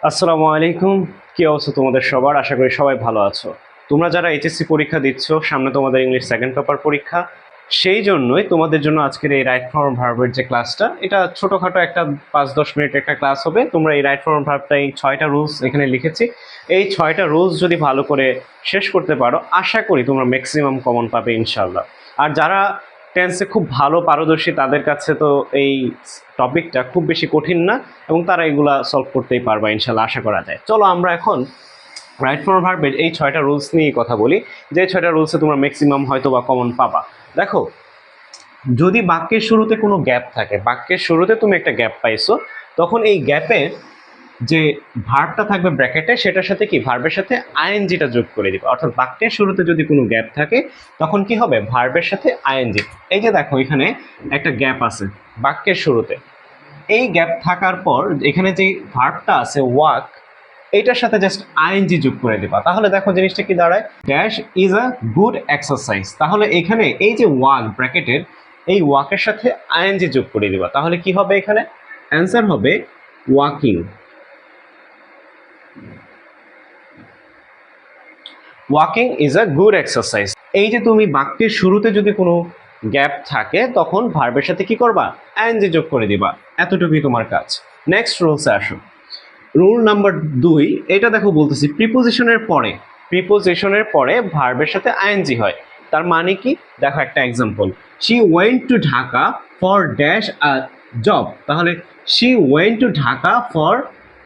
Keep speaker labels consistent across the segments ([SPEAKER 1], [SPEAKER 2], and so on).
[SPEAKER 1] আসসালামু আলাইকুম। কি অবস্থা তোমাদের সবার? আশা করি সবাই ভালো আছো। তোমরা যারা এইচএসসি পরীক্ষা দিচ্ছ, সামনে তোমাদের ইংলিশ সেকেন্ড পেপার পরীক্ষা, সেই জন্যই তোমাদের জন্য আজকের এই রাইট ফর্ম ভার্বের যে ক্লাসটা, এটা ছোটখাটো একটা 5-10 মিনিট একটা ক্লাস হবে। তোমরা এই রাইট ফর্ম ভার্বটা, এই 6টা রুলস এখানে লিখেছি, এই 6টা রুলস যদি ভালো করে শেষ করতে পারো, আশা করি তোমরা ম্যাক্সিমাম কমন পাবে ইনশাল্লাহ। আর যারা টেন্সে খুব ভালো পারদর্শী, তাদের কাছে তো এই টপিকটা খুব বেশি কঠিন না, এবং তারা এগুলা সলভ করতেই পারবা ইনশাল্লাহ, আশা করা যায়। চলো আমরা এখন রাইট ফর্ম ভার্বের এই 6টা রুলস নিয়ে কথা বলি, যে 6টা রুলসে তোমরা ম্যাক্সিমাম হয়তো বা কমন পাবা। দেখো, যদি বাক্যের শুরুতে কোনো গ্যাপ থাকে, বাক্যের শুরুতে তুমি একটা গ্যাপ পাইছো, তখন এই গ্যাপের যে ভার্বটা থাকবে ব্র্যাকেটে, সেটার সাথে কি ভার্বের সাথে আইএনজিটা যোগ করে দিবে। অর্থাৎ বাক্যের শুরুতে যদি কোনো গ্যাপ থাকে, তখন কি হবে, ভার্বের সাথে আইএনজি। এই যে দেখো, এখানে একটা গ্যাপ আছে বাক্যের শুরুতে, এই গ্যাপ থাকার পর এখানে যে ভার্বটা আছে ওয়াক, এটার সাথে জাস্ট আইএনজি যোগ করে দিবা। তাহলে দেখো জিনিসটা কি দাঁড়ায়, dash is a good exercise. তাহলে এখানে এই যে ওয়াক ব্র্যাকেটের, এই ওয়াকের সাথে আইএনজি যোগ করে দিবা। তাহলে কি হবে, এখানে অ্যান্সার হবে walking. Walking is a good exercise. এই যে তুমি বাক্যের শুরুতে যদি কোনো গ্যাপ থাকে, তখন ভার্বের সাথে কি করবা, আইএনজি যোগ করে দিবা। এতটুকুই তোমার কাজ। নেক্সট রুলসে আসো। রুল নাম্বার 2, এটা দেখো বলতেছি প্রিপোজিশনের পরে, প্রিপোজিশনের পরে ভার্বের সাথে আইএনজি হয়। তার মানে কি, দেখো একটা example, she went to Dhaka for dash a job. তাহলে she went to Dhaka for,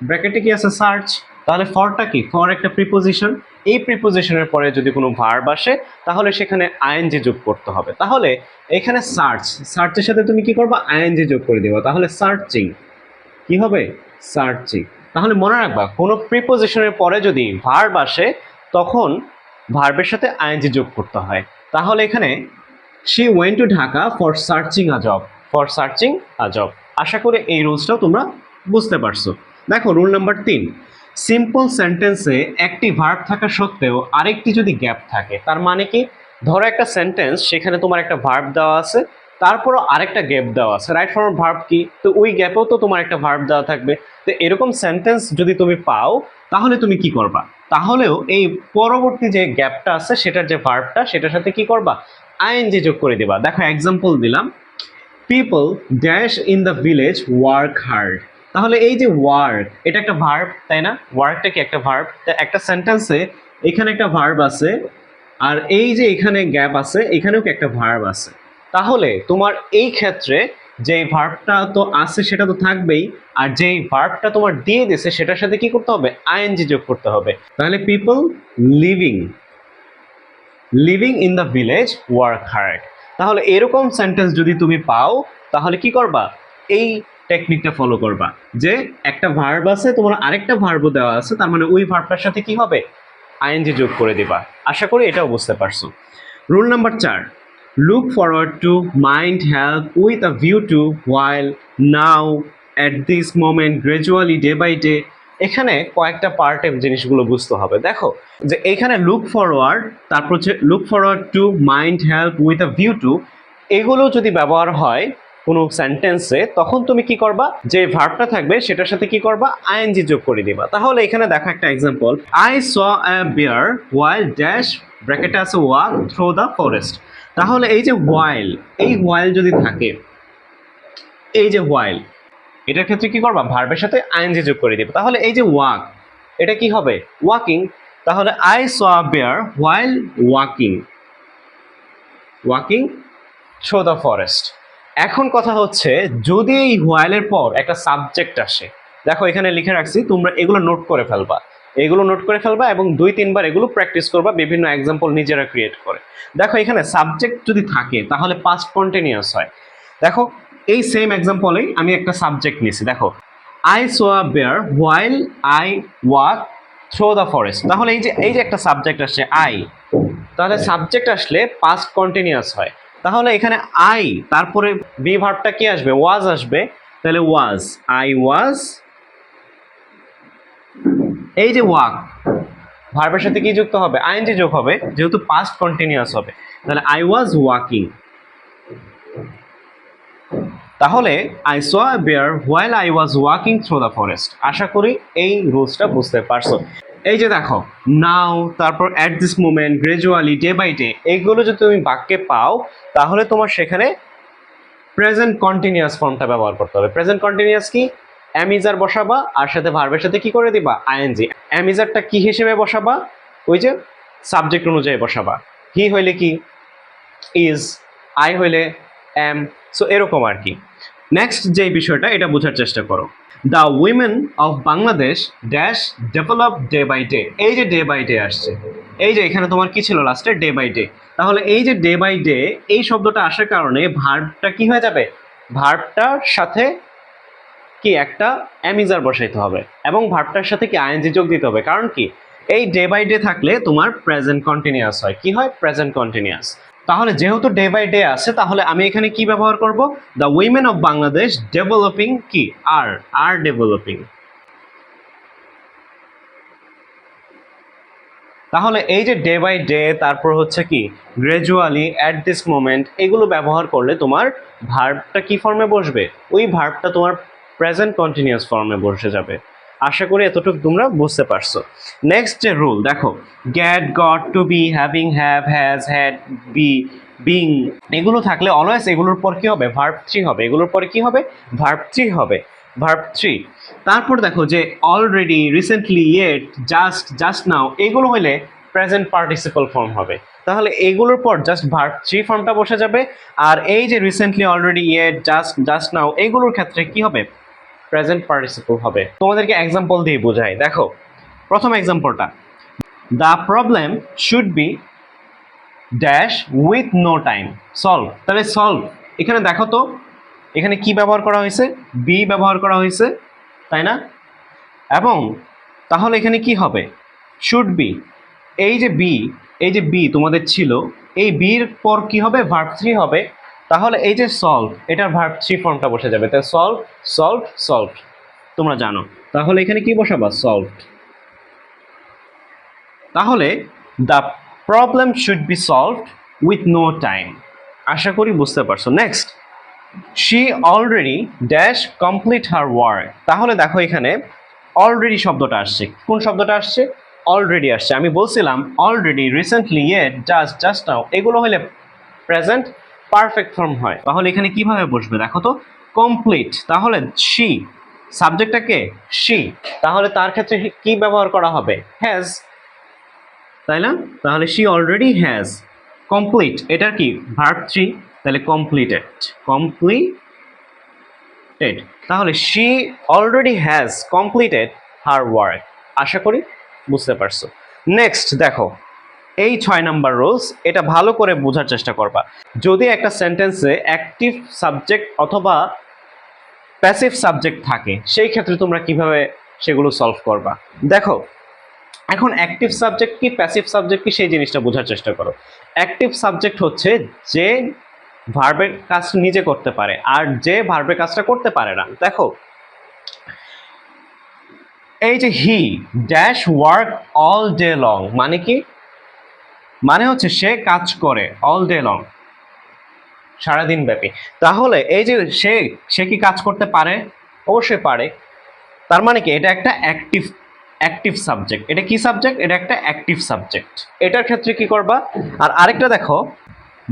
[SPEAKER 1] ব্র্যাকেটে কি আছে, সার্চ। তাহলে ফরটা কি, ফর একটা প্রিপোজিশন। এই প্রিপোজিশনের পরে যদি কোনো ভার্ব আসে, তাহলে সেখানে আইএনজি যোগ করতে হবে। তাহলে এখানে সার্চ, সার্চের সাথে তুমি কি করবা, আইএনজি যোগ করে দিবা। তাহলে সার্চিং কি হবে, সার্চিং। তাহলে মনে রাখবা, কোনো প্রিপোজিশনের পরে যদি ভার্ব আসে, তখন ভার্বের সাথে আইএনজি যোগ করতে হয়। তাহলে এখানে she went to Dhaka for searching a job, for searching a job. আশা করি এই রুলসটাও তোমরা বুঝতে পারছো। দেখো রুল নাম্বার 3, সিম্পল সেন্টেন্সে একটি ভার্ব থাকা সত্ত্বেও আরেকটি যদি গ্যাপ থাকে, তার মানে কি, ধরো একটা সেন্টেন্স, সেখানে তোমার একটা ভার্ব দেওয়া আছে, তারপরও আরেকটা গ্যাপ দেওয়া আছে। রাইট ফর্ম ভার্ব কি, তো ওই গ্যাপেও তো তোমার একটা ভার্ব দেওয়া থাকবে। তো এরকম সেন্টেন্স যদি তুমি পাও, তাহলে তুমি কি করবা, তাহলেও এই পরবর্তী যে গ্যাপটা আছে, সেটার যে ভার্বটা, সেটার সাথে কি করবা, আইএনজি যোগ করে দিবা। দেখো এক্সাম্পল দিলাম, people dash in the village work hard. তাহলে এই যে ওয়ার্ক, এটা একটা ভার্ব, তাই না? ওয়ার্কটা কি একটা ভার্ব। একটা সেন্টেন্সে এখানে একটা ভার্ব আছে, আর এই যে এখানে গ্যাপ আছে, এখানেও কি একটা ভার্ব আছে। তাহলে তোমার এই ক্ষেত্রে যে ভার্বটা তো আছে, সেটা তো থাকবেই, আর যেই ভার্বটা তোমার দিয়ে দিছে, সেটার সাথে কি করতে হবে, আইএনজি যোগ করতে হবে। তাহলে people living, living in the village work hard. তাহলে এরকম সেন্টেন্স যদি তুমি পাও, তাহলে কি করবা, এই টেকনিকটা ফলো করবা, যে একটা ভার্ব আছে, তোমার আরেকটা ভার্বও দেওয়া আছে, তার মানে ওই ভার্বটার সাথে কি হবে, আইএনজি যোগ করে দিবা। আশা করি এটাও বুঝতে পারছো। Rule number 4, look forward to mind help with a view to while now at this moment gradually day by day. এখানে কয়েকটা পার্টের জিনিসগুলো বুঝতে হবে। দেখো, যে এখানে লুক ফরওয়ার্ড, তারপর হচ্ছে look forward to mind help with a view two, এগুলো যদি ব্যবহার হয় কোনো সেন্টেন্সে, তখন তুমি কি করবা, যে ভার্বটা থাকবে সেটার সাথে কি করবা, আইএনজি যোগ করে দিবা। তাহলে এখানে দেখো একটা example, I saw a bear while dash, ব্র্যাকেটে আছে ওয়াক থ্রু দ্য ফরেস্ট। তাহলে এই যে হোয়াইল, এই হোয়াইল যদি থাকে, এই যে হোয়াইল, এটার ক্ষেত্রে কি করবা, ভার্বের সাথে আইএনজি যোগ করে দিবে। তাহলে এই যে ওয়াক, এটা কি হবে, ওয়াকিং। তাহলে I saw a bear while walking, walking through the forest. এখন কথা হচ্ছে, যদি এই হোয়াইলের পর একটা সাবজেক্ট আসে, দেখো এখানে লিখে রাখছি, তোমরা এগুলো নোট করে ফেলবা, এগুলো নোট করে ফেলবা, এবং 2-3 বার এগুলো প্র্যাকটিস করবা, বিভিন্ন এক্সাম্পল নিজেরা ক্রিয়েট করে। দেখো এখানে সাবজেক্ট যদি থাকে, তাহলে পাস্ট কন্টিনিউয়াস হয়। দেখো এই সেম এক্সাম্পলেই আমি একটা সাবজেক্ট নিয়েছি। দেখো, I saw a bear while I walk through the forest. তাহলে এই যে একটা সাবজেক্ট আসছে আই, তাহলে সাবজেক্ট আসলে পাস্ট কন্টিনিউয়াস হয়। তাহলে এখানে আই, তারপরে বি ভার্বটা কি আসবে, ওয়াজ আসবে। তাহলে ওয়াজ, আই ওয়াজ, এই যে ওয়াক, ভার্বের সাথে কি যুক্ত হবে, আইএনজি যোগ হবে, যেহেতু পাস্ট কন্টিনিউয়াস হবে। তাহলে আই ওয়াজ ওয়াকিং। তাহলে I saw a bear while I was walking through the forest. আশা করি এই রুলসটা বুঝতে পারছো। এই যে দেখো, নাও, তারপর at this moment, gradually, day by day, এইগুলো যদি তুমি বাক্যে পাও তাহলে তোমার সেখানে প্রেজেন্ট কন্টিনিউয়াস ফর্মটা ব্যবহার করতে হবে। প্রেজেন্ট কন্টিনিউয়াস কি? অ্যামিজার বসাবা আর সাথে ভার্বের সাথে কি করে দিবা? আইএনজি। অ্যামিজারটা কি হিসেবে বসাবা? ওই যে সাবজেক্ট অনুযায়ী বসাবা। হি হইলে কি? ইজ, আই হইলে এম। সো এরকম আর কি। নেক্সট যে বিষয়টা, এটা বোঝার চেষ্টা করো। The women of Bangladesh dash develop day by day. এই যে ডে বাই ডে আসছে, এই যে এখানে তোমার কি ছিল লাস্টে? Day by day. তাহলে এই যে ডে বাই ডে, এই শব্দটা আসার কারণে ভার্বটা কি হয়ে যাবে? ভার্বটার সাথে কি একটা অ্যামিজার বসাইতে হবে এবং ভার্বটার সাথে কি আইএনজি যোগ দিতে হবে। কারণ কি? এই ডে বাই ডে থাকলে তোমার প্রেজেন্ট কন্টিনিউয়াস হয়। কি হয়? Present continuous. তাহলে যেহেতু ডে বাই ডে আছে, তাহলে আমি এখানে কি ব্যবহার করব? The women of Bangladesh developing কি? আর ডেভেলপিং। তাহলে এই যে ডে বাই ডে, তারপর হচ্ছে কি গ্রাজুয়ালি, অ্যাট দিস মোমেন্ট, এগুলো ব্যবহার করলে তোমার ভার্বটা কি ফর্মে বসবে? ওই ভার্বটা তোমার প্রেজেন্ট কন্টিনিউয়াস ফর্মে বসে যাবে। আশা করি এতটুকু তোমরা বুঝতে পারছো। নেক্সট যে রুল দেখো, get, got, to be, having, have, has, had, be, being, এগুলো থাকলে অলওয়েজ এগুলোর পর কি হবে? ভার্ব 3 হবে। এগুলোর পরে কি হবে? ভার্ব 3 হবে। ভার্ব 3। তারপর দেখো যে already, recently, yet, just, just now, এগুলো হলে প্রেজেন্ট পার্টিসিপল ফর্ম হবে। তাহলে এগুলোর পর জাস্ট ভার্ব 3 ফর্মটা বসে যাবে। আর এই যে recently, already, yet, just, just now, এগুলোর ক্ষেত্রে কি হবে? প্রেজেন্ট পার্টিসিপল হবে। তোমাদেরকে এক্সাম্পল দিয়ে বোঝাই। দেখো প্রথম এক্সাম্পলটা, the problem should be dash with no time solve. তাহলে সলভ, এখানে দেখো তো এখানে কি ব্যবহার করা হয়েছে? বি ব্যবহার করা হয়েছে, তাই না? এবং তাহলে এখানে কি হবে? Should be. এই যে বি, এই যে বি তোমাদের ছিল, এই বির পর কি হবে? ভার্ব 3 হবে। তাহলে এই যে সলভ, এটার ভার্ব 3 ফর্মটা বসে যাবে। তাই সলভ, সলভ, সলভ, তোমরা জানো। তাহলে এখানে কি বসাবা? সলভড। তাহলে the problem should be solved with no time. আশা করি বুঝতে পারছো। Next, she already dash complete her work. তাহলে দেখো এখানে অলরেডি শব্দটা আসছে। কোন শব্দটা আসছে? অলরেডি আসছে। আমি বলছিলাম already, recently, yet, just, just now, এগুলো হলে প্রেজেন্ট পারফেক্ট ফর্ম হয়। তাহলে এখানে কিভাবে বসবে দেখো তো? কমপ্লিট। তাহলে শি, সাবজেক্টটাকে শি, তাহলে তার ক্ষেত্রে কি ব্যবহার করা হবে? হ্যাজ, তাই না? তাহলে শি অলরেডি হ্যাজ কমপ্লিট, এটার কি? ভার্ব 3, তাহলে কমপ্লিটেড, কমপ্লিটেড। তাহলে she already has completed her work. আশা করি বুঝতে পারছো। নেক্সট দেখো, এই 6 নাম্বার রুলস, এটা ভালো করে বোঝার চেষ্টা করবা। যদি একটা সেন্টেন্সে অ্যাক্টিভ সাবজেক্ট অথবা প্যাসিভ সাবজেক্ট থাকে, সেই ক্ষেত্রে তোমরা কিভাবে সেগুলো সলভ করবা। দেখো এখন অ্যাক্টিভ সাবজেক্ট কি, প্যাসিভ সাবজেক্ট কি, সেই জিনিসটা বোঝার চেষ্টা করো। অ্যাক্টিভ সাবজেক্ট হচ্ছে যে ভার্বের কাজটা নিজে করতে পারে, আর যে ভার্বের কাজটা করতে পারে না। দেখো এই যে he dash work all day long, মানে কি? মানে হচ্ছে সে কাজ করে অল ডে লং, সারাদিন ব্যাপী। তাহলে এই যে সে কি কাজ করতে পারে? অবশ্যই পারে। তার মানে কি? এটা একটা অ্যাক্টিভ সাবজেক্ট। এটা কি সাবজেক্ট? এটা একটা অ্যাক্টিভ সাবজেক্ট। এটার ক্ষেত্রে কি করবা? আর আরেকটা দেখো,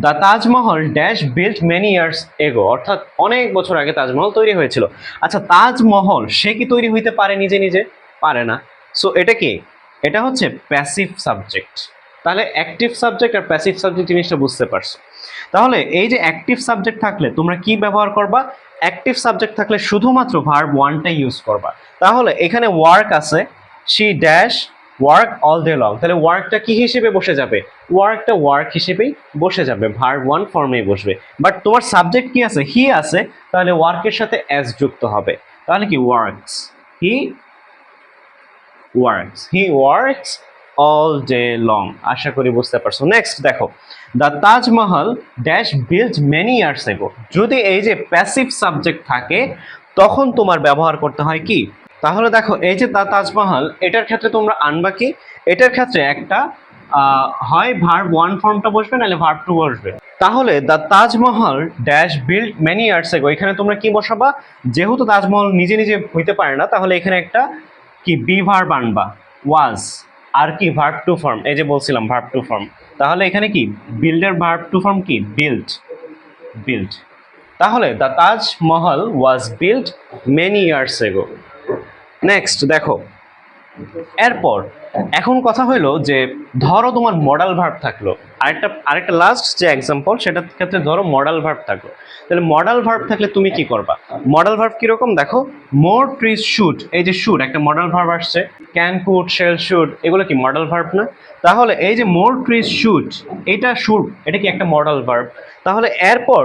[SPEAKER 1] the Taj Mahal dash built many years এগো, অর্থাৎ অনেক বছর আগে তাজমহল তৈরি হয়েছিল। আচ্ছা তাজমহল সে কি তৈরি হইতে পারে নিজে নিজে? পারে না। সো এটা কি? এটা হচ্ছে প্যাসিভ সাবজেক্ট। তাহলে অ্যাক্টিভ সাবজেক্ট আর প্যাসিভ সাবজেক্ট জিনিসটা বুঝতে পারছো। তাহলে এই যে অ্যাক্টিভ সাবজেক্ট থাকলে তোমরা কি ব্যবহার করবা? অ্যাক্টিভ সাবজেক্ট থাকলে শুধুমাত্র ভার্ব 1টা ইউজ করবা। তাহলে এখানে ওয়ার্ক আছে, she dash work all day long, তাহলে ওয়ার্কটা কি হিসেবে বসে যাবে? ওয়ার্কটা ওয়ার্ক হিসেবেই বসে যাবে, ভার্ব 1 ফর্মেই বসবে। বাট তোমার সাবজেক্ট কি আছে? হি আছে, তাহলে ওয়ার্কের সাথে এস যুক্ত হবে। তাহলে কি? Works, he works, he works all day long. আশা করি বুঝতে পারছো। নেক্সট দেখো, the Taj Mahal dash built many years ago. যদি এই যে প্যাসিভ সাবজেক্ট থাকে তখন তোমার ব্যবহার করতে হয় কি? তাহলে দেখো এই যে দ্য তাজমহল, এটার ক্ষেত্রে তোমরা আনবা কি? এটার ক্ষেত্রে একটা হয় ভার্ব 1 ফর্মটা বসবে, নাহলে ভার্ব 2 বসবে। তাহলে the Taj Mahal dash build many years এগো, এখানে তোমরা কি বসাবা? যেহেতু তাজমহল নিজে নিজে হইতে পারে না, তাহলে এখানে একটা কি বি ভার্ব আনবা, ওয়াজ, আর কি ভার্ব টু ফর্ম, এই যে বলছিলাম ভার্ব টু ফর্ম। তাহলে এখানে কি বিল্ডের ভার্ব টু ফর্ম কি বিল্ড, বিল্ড। তাহলে the Taj Mahal was build many years এগো। নেক্সট দেখো, এরপর এখন কথা হলো যে ধরো তোমার মডাল ভার্ব থাকলো, আরেকটা লাস্ট যে এক্সাম্পল সেটার ক্ষেত্রে ধরো মডাল ভার্ব থাকলো, তাহলে মডাল ভার্ব থাকলে তুমি কি করবা? মডাল ভার্ব কিরকম দেখো, মোর ট্রিজ শুড, এই যে শুড একটা মডাল ভার্ব আসছে, ক্যান কুড শেল শুড, এগুলো কি মডাল ভার্ব না? তাহলে এই যে মোর ট্রিজ শুড, এটা শুড, এটা কি একটা মডাল ভার্ব? তাহলে এরপর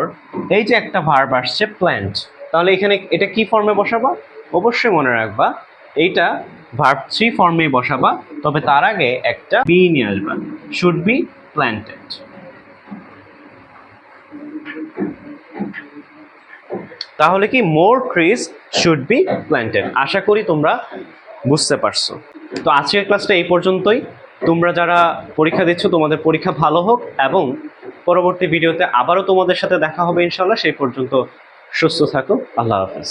[SPEAKER 1] এই যে একটা ভার্ব আসছে প্ল্যান্ট, তাহলে এখানে এটা কি ফর্মে বসাবা? অবশ্যই মনে রাখবা এইটা ভার্ব থ্রি ফর্মে বসাবা, তবে তার আগে একটা বি নিয়ে আসবা, শুড বি প্ল্যান্টেড। তাহলে কি more trees should be planted. আশা করি তোমরা বুঝতে পারছো। তো আজকের ক্লাসটা এই পর্যন্তই। তোমরা যারা পরীক্ষা দিচ্ছ তোমাদের পরীক্ষা ভালো হোক, এবং পরবর্তী ভিডিওতে আবারও তোমাদের সাথে দেখা হবে ইনশাল্লাহ। সেই পর্যন্ত সুস্থ থাকো, আল্লাহ হাফেজ।